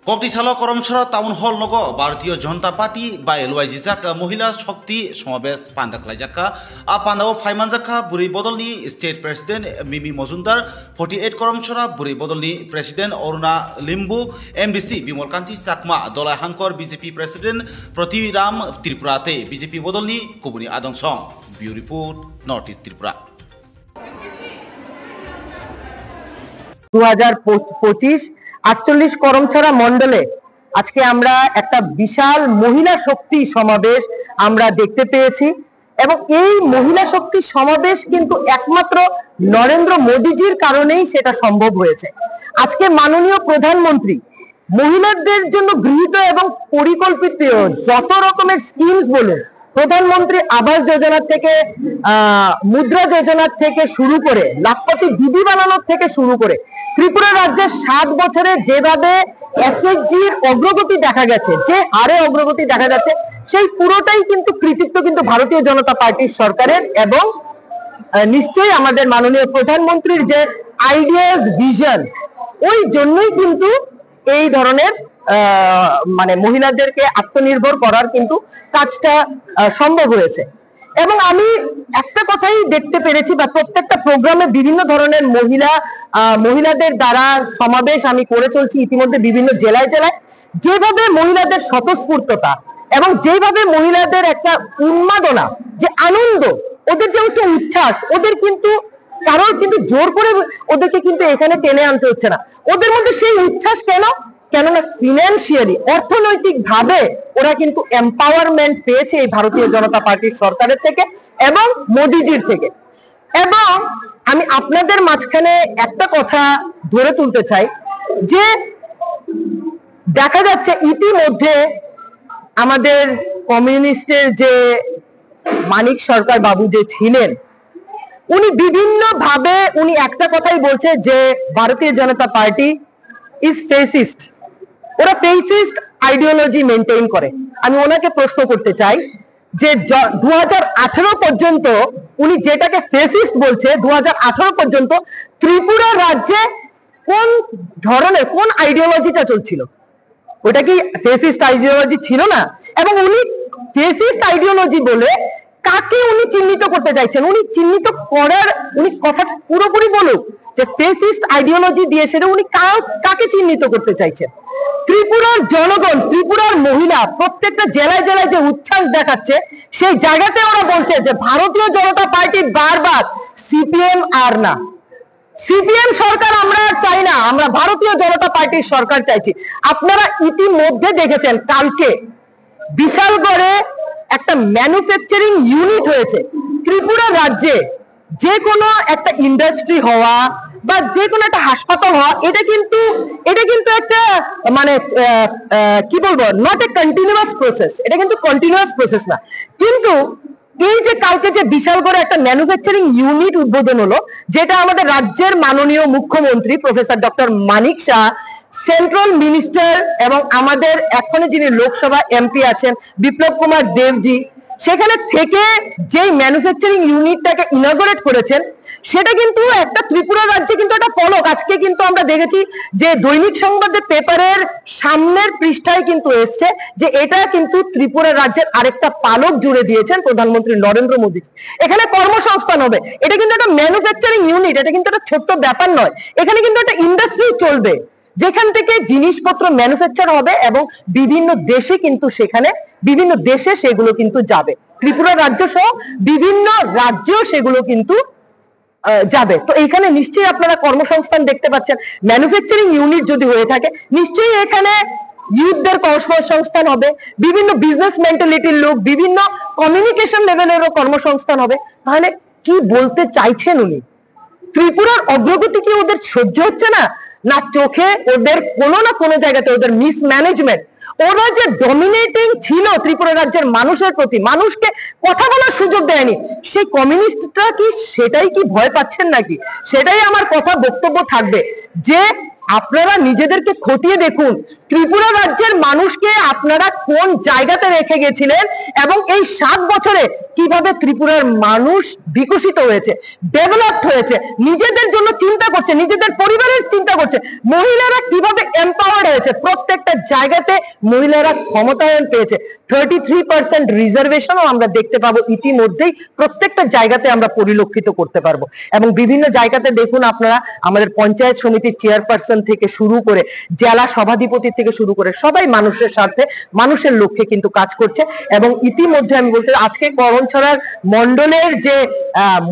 ককটিসালো করমসরা town hall নগ ভারতীয় জনতা party বা এলওয়াইজি জাকা মহিলা শক্তি সমাবেশ পান্দা খালাইজাকা আ পান্দাও ফাইমানজাকা বুড়ি বদলনি স্টেট প্রেসিডেন্ট মিমি মজুমদার 48 করমসরা বুড়ি বদলনি প্রেসিডেন্ট অরুণা লিম্বু এমডিসি বিমল কান্তি চাকমা দলাই হাঙ্কর বিজেপি প্রেসিডেন্ট প্রতিরাম ত্রিপুরাতে বিজেপি বদলনি কুবুনি আদংসং বিউ report north east Tripura 2025 48 Karamchhara মন্ডলে আজকে আমরা একটা বিশাল মহিলা শক্তি সমাবেশ আমরা দেখতে পেয়েছি এবং এই মহিলা শক্তি সমাবেশ কিন্তু একমাত্র নরেন্দ্র মোদীজির কারণেই সেটা সম্ভব হয়েছে। আজকে মাননীয় প্রধানমন্ত্রী মহিলাদের জন্য গৃহীত এবং পরিকল্পিত যত রকমের স্কিমস বলুন, প্রধানমন্ত্রী আবাস যোজনা থেকে মুদ্রা যোজনা থেকে শুরু করে লাখপতি দিদি বানানোর থেকে শুরু করে ত্রিপুরা রাজ্যের 7 বছরে যেভাবে এসএসজির অগ্রগতি দেখা গেছে, যে হারে অগ্রগতি দেখা যাচ্ছে, সেই পুরোটাই কিন্তু কৃতিত্ব কিন্তু ভারতীয় জনতা পার্টির সরকারের এবং নিশ্চয়ই আমাদের মাননীয় প্রধানমন্ত্রীর যে আইডিয়াস ভিশন, ওই জন্যই কিন্তু এই ধরনের মানে মহিলাদেরকে আত্মনির্ভর করার কিন্তু কাজটা সম্ভব হয়েছে। এবং আমি একটা কথাই দেখতে পেরেছি বা প্রত্যেকটা প্রোগ্রামে বিভিন্ন ধরনের মহিলাদের দ্বারা সমাবেশ আমি করে চলছি ইতিমধ্যে বিভিন্ন জেলায় জেলায়, যেভাবে মহিলাদের স্বতঃস্ফূর্ততা এবং যেভাবে মহিলাদের একটা উন্মাদনা, যে আনন্দ, ওদের যে একটা উচ্ছ্বাস, ওদের কিন্তু কারোর কিন্তু জোর করে ওদেরকে কিন্তু এখানে টেনে আনতে হচ্ছে না। ওদের মধ্যে সেই উচ্ছ্বাস কেননা ফিনান্সিয়ালি অর্থনৈতিক ভাবে ওরা কিন্তু এম্পাওয়ারমেন্ট পেয়েছে এই ভারতীয় জনতা পার্টির সরকারের থেকে এবং মোদিজির থেকে। এবং আমি আপনাদের মাঝখানে একটা কথা ধরে তুলতে চাই যে দেখা যাচ্ছে ইতিমধ্যে আমাদের কমিউনিস্টের যে মানিক সরকার বাবু যে ছিলেন, উনি বিভিন্ন ভাবে উনি একটা কথাই বলছে যে ভারতীয় জনতা পার্টি ইজ ফেসিস্ট, ওরা ফেসিস্ট আইডিওলজি মেনটেন করে। আমি ওনাকে প্রশ্ন করতে চাই যে 2018 পর্যন্ত উনি যেটাকে ফেসিস্ট বলছে, 2018 পর্যন্ত ত্রিপুরা রাজ্যে কোন ধরনের কোন আইডিওলজিটা চলছিল? ওটা কি ফেসিস্ট আইডিওলজি ছিল না? এবং উনি ফেসিস্ট আইডিওলজি বলে কাকে উনি চিহ্নিত করতে চাইছেন? উনি চিহ্নিত করার উনি কথাটা পুরোপুরি বলুক যে ফেসিস্ট আইডিওলজি দিয়ে সেটা উনি কাকে চিহ্নিত করতে চাইছেন। ত্রিপুরার জনগণ, ত্রিপুরার মহিলা প্রত্যেকটা জেলায় জেলায় যে উচ্ছ্বাস দেখাচ্ছে, সেই জায়গাতে ওরা বলছে যে ভারতীয় জনতা পার্টি বারবার সিপিএম আর না, সিপিএম সরকার আমরা চাই না, আমরা ভারতীয় জনতা পার্টির সরকার চাইছি। আপনারা ইতিমধ্যে দেখেছেন কালকে বিশালগড়ে একটা ম্যানুফ্যাকচারিং ইউনিট হয়েছে। ত্রিপুরা রাজ্যে যে কোনো একটা ইন্ডাস্ট্রি হওয়া বা যে কোনো একটা হাসপাতাল হওয়া, এটা কিন্তু একটা মানে কি বলবো, নট এ কন্টিনিউয়াস প্রসেস, এটা কিন্তু কন্টিনিউয়াস প্রসেস না। কিন্তু এই যে কালকে যে বিশালগড়ে একটা ম্যানুফ্যাকচারিং ইউনিট উদ্বোধন হলো, যেটা আমাদের রাজ্যের মাননীয় মুখ্যমন্ত্রী প্রফেসর ডক্টর মানিক শাহ, সেন্ট্রাল মিনিস্টার এবং আমাদের এখনো যিনি লোকসভা এমপি আছেন বিপ্লব কুমার দেবজি, সেখানে থেকে যেই ম্যানুফ্যাকচারিং ইউনিটটাকে ইনগরেট করেছেন, সেটা কিন্তু একটা ত্রিপুরা রাজ্যে কিন্তু একটা পলক। আজকে কিন্তু আমরা দেখেছি যে দৈনিক সংবাদের পেপারের সামনের পৃষ্ঠায় কিন্তু এসছে যে এটা কিন্তু ত্রিপুরা রাজ্যের আরেকটা পালক জুড়ে দিয়েছেন প্রধানমন্ত্রী নরেন্দ্র মোদী। এখানে কর্মসংস্থান হবে, এটা কিন্তু একটা ম্যানুফ্যাকচারিং ইউনিট, এটা কিন্তু একটা ছোট্ট ব্যাপার নয়। এখানে কিন্তু একটা ইন্ডাস্ট্রি চলবে যেখান থেকে জিনিসপত্র ম্যানুফ্যাকচার হবে এবং বিভিন্ন দেশে কিন্তু বিভিন্ন দেশে সেগুলো কিন্তু যাবে। ত্রিপুরা রাজ্য সহ বিভিন্ন রাজ্যেও সেগুলো কিন্তু যাবে। তো এইখানে নিশ্চয়ই আপনারা কর্মসংস্থান দেখতে পাচ্ছেন। ম্যানুফ্যাকচারিং ইউনিট যদি হয়ে থাকে, নিশ্চয়ই এখানে ইউথদের কর্মসংস্থান হবে, বিভিন্ন বিজনেস মেন্টালিটির লোক, বিভিন্ন কমিউনিকেশন লেভেলেরও কর্মসংস্থান হবে। তাহলে কি বলতে চাইছেন উনি? ত্রিপুরার অগ্রগতি কি ওদের সহ্য হচ্ছে না? না চোখে ওদের কোনো না কোনো জায়গাতে ওদের মিসম্যানেজমেন্ট, ওরা যে ডমিনেটিং ছিল ত্রিপুরা রাজ্যের মানুষের প্রতি, মানুষকে কথা বলার সুযোগ দেয়নি, সেই কমিউনিস্টরা কি সেটাই কি ভয় পাচ্ছেন নাকি? সেটাই আমার কথা বক্তব্য থাকবে যে আপনারা নিজেদেরকে খতিয়ে দেখুন ত্রিপুরা রাজ্যের মানুষকে আপনারা কোন জায়গাতে রেখে গেছিলেন এবং এই 7 বছরে কিভাবে ত্রিপুরার মানুষ বিকশিত হয়েছে, ডেভেলপড হয়েছে, নিজেদের জন্য চিন্তা করছে, নিজেদের পরিবারের চিন্তা করছে, মহিলারা কিভাবে এম্পাওয়ার্ড হয়েছে, প্রত্যেকটা জায়গাতে মহিলারা ক্ষমতায়ন পেয়েছে। 33% রিজার্ভেশনও আমরা দেখতে পাবো ইতিমধ্যেই, প্রত্যেকটা জায়গাতে আমরা পরিলক্ষিত করতে পারবো। এবং বিভিন্ন জায়গাতে দেখুন আপনারা, আমাদের পঞ্চায়েত সমিতির চেয়ারপারসন থেকে শুরু করে জেলা সভাধিপতি থেকে শুরু করে সবাই মানুষের স্বার্থে, মানুষের লক্ষ্যে কিন্তু কাজ করছে। এবং ইতিমধ্যে আমি বলতে আজকে করমছড়ার মন্ডলের যে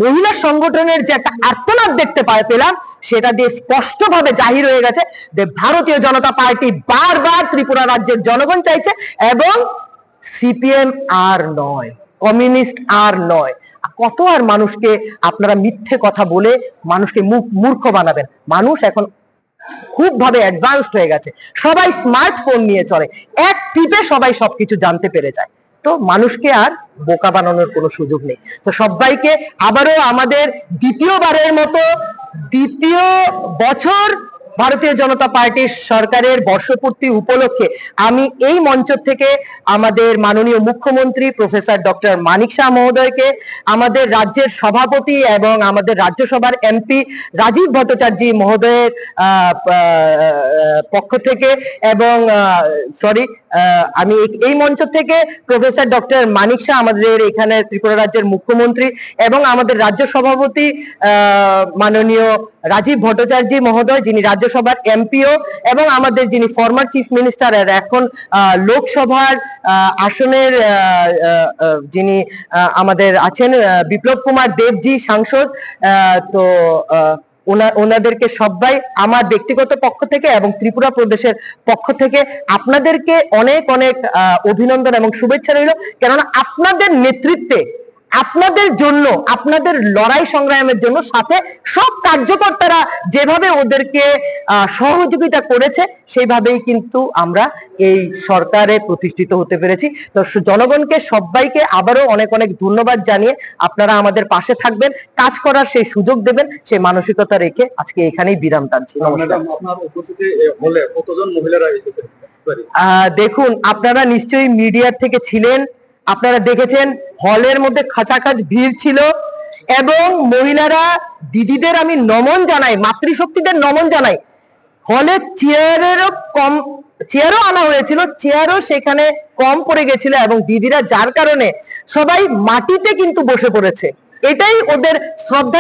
মহিলা সংগঠনের যে একটা আর্তনাদ দেখতে পেলাম, সেটা দিয়ে স্পষ্টভাবে জাহির হয়ে গেছে যে ভারতীয় জনতা পার্টি বারবার ত্রিপুরা রাজ্যের জনগণ চাইছে এবং সিপিএম আর নয়, কমিউনিস্ট আর নয়। কত আর মানুষকে আপনারা মিথ্যে কথা বলে মানুষকে মূর্খ বানাবেন? মানুষ এখন খুব ভাবে অ্যাডভান্সড হয়ে গেছে, সবাই স্মার্টফোন নিয়ে চলে, এক টিপে সবাই সবকিছু জানতে পেরে যায়। তো মানুষকে আর বোকা বানানোর কোনো সুযোগ নেই। তো সবাইকে আবারও আমাদের দ্বিতীয়বারের মতো দ্বিতীয় বছর ভারতীয় জনতা পার্টির সরকারের বর্ষপূর্তি উপলক্ষে আমি এই মঞ্চ থেকে আমাদের মাননীয় মুখ্যমন্ত্রী প্রফেসর ডক্টর মানিক শাহ মহোদয়কে, আমাদের রাজ্যের সভাপতি এবং আমাদের রাজ্যসভার এমপি রাজীব ভট্টাচার্য মহোদয়ের পক্ষ থেকে এবং আমি এই মঞ্চ থেকে প্রফেসর ডক্টর মানিক শাহ, আমাদের এখানে ত্রিপুরা রাজ্যের মুখ্যমন্ত্রী এবং আমাদের রাজ্য সভাপতি মাননীয় রাজীব ভট্টাচার্য মহোদয়, যিনি রাজ্যসভার এমপিও, এবং আমাদের যিনি ফরমার চিফ মিনিস্টার আর এখন লোকসভার আসনের যিনি আমাদের আছেন বিপ্লব কুমার দেবজি সাংসদ, তো ওনাদেরকে সবাই আমার ব্যক্তিগত পক্ষ থেকে এবং ত্রিপুরা প্রদেশের পক্ষ থেকে আপনাদেরকে অনেক অনেক অভিনন্দন এবং শুভেচ্ছা রইল। কেননা আপনাদের নেতৃত্বে, আপনাদের জন্য, আপনাদের লড়াই সংগ্রামের জন্য সাথে সব কার্যকর্তারা যেভাবে ওদেরকে সহযোগিতা করেছে, সেইভাবেই কিন্তু আমরা এই সরকারে প্রতিষ্ঠিত হতে পেরেছি। তো জনগণকে সবাইকে আবারও অনেক অনেক ধন্যবাদ জানিয়ে আপনারা আমাদের পাশে থাকবেন, কাজ করার সেই সুযোগ দেবেন, সেই মানসিকতা রেখে আজকে এখানেই বিরাম টানছি। নমস্কার। দেখুন, আপনারা নিশ্চয়ই মিডিয়ার থেকে ছিলেন, আপনারা দেখেছেন হলের মধ্যে খাঁচাখাচ ভিড় ছিল এবং মহিলারা, দিদিদের আমি নমন জানাই, মাতৃশক্তিদের নমন জানাই। হলে চেয়ারও আনা হয়েছিল, চেয়ারও সেখানে কম পড়ে গেছিল এবং দিদিরা যার কারণে সবাই মাটিতে কিন্তু বসে পড়েছে, এটাই ওদের শ্রদ্ধা।